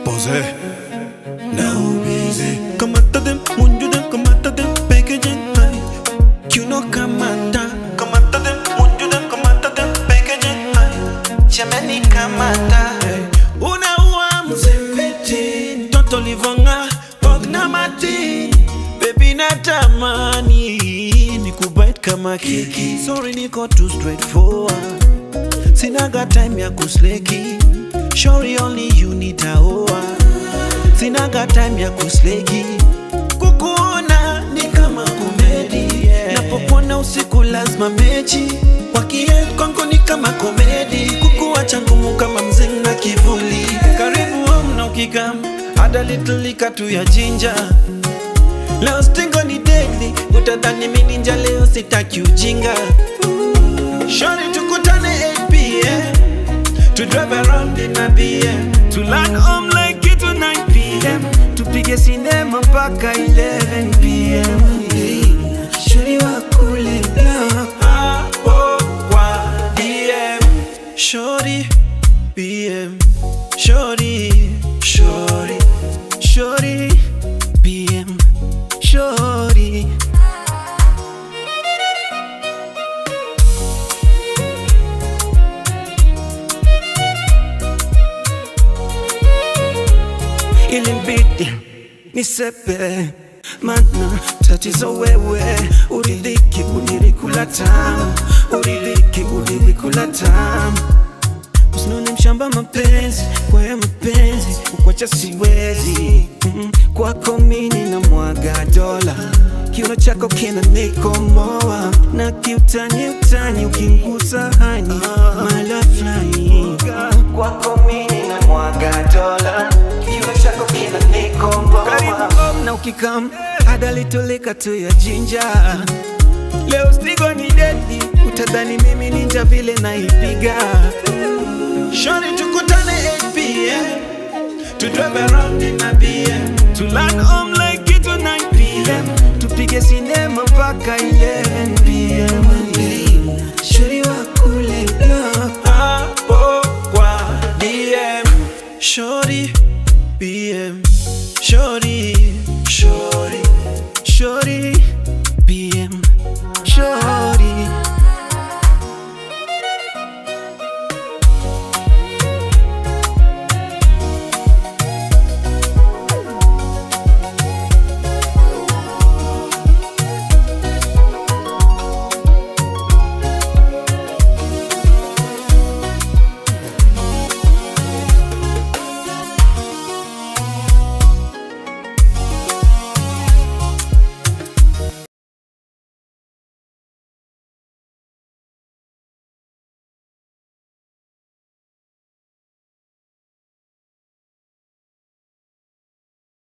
Pose. Now busy. Kamata dem, munju dem, kamata dem, packaging high. You know kamata. Kamata dem, munju dem, kamata dem, packaging high. Jamani kamata. Unaua mzempeti, toto livonga, pogna mati. Baby natamani, nikubite kama keki. Sorry niko too straightforward. Sinaga time ya kusleki. Surely only you need a hoa. Sinaga time ya kusleki. Kukuona ni kama komedi, napopona usiku lazima mechi. Wakiet kwangu ni kama komedi. Kukuacha ngumu kama mzing na kivuli. Karibu home na ukikam, add a little liquor to ya ginger. Leo stingo ni deadly, utadhani mimi ninja, leo sitaki ujinga. Shorty tukutane 8 p.m. To drive around in a BM, to land home like it to 9 p.m. Tupige sinema mpaka 11 p.m. Shorty wakule hapo kwa DM. Shorty BM, Shorty, Shorty, Shorty BM, Shorty. Ilibidi nisepe, mana tatizo wewe. Uridhiki ulirikula tamu, uridhiki ulirikula tamu. Usinone mshamba mapenzi, kwa ya mapenzi kukwacha siwezi. Kwako mini na mwaga dola, kiuno chako kina nikomoa. Na kiutani utani ukingusa hani, my love flying. Kwako mini na mwaga dola, kiuno chako kina nikomoa. Karibu home na ukikam, add a little liquor to ya ginger. Leo stigo ni deadly, utadhani mimi ninja vile naipiga. Shorty tukutane 8 p.m. To drive around in a BM, to land home like it to 9 p.m. Tupige sinema mpaka 11 p.m. Shorty wakule hapo kwa DM. Shorty BM, Shorty, Shorty.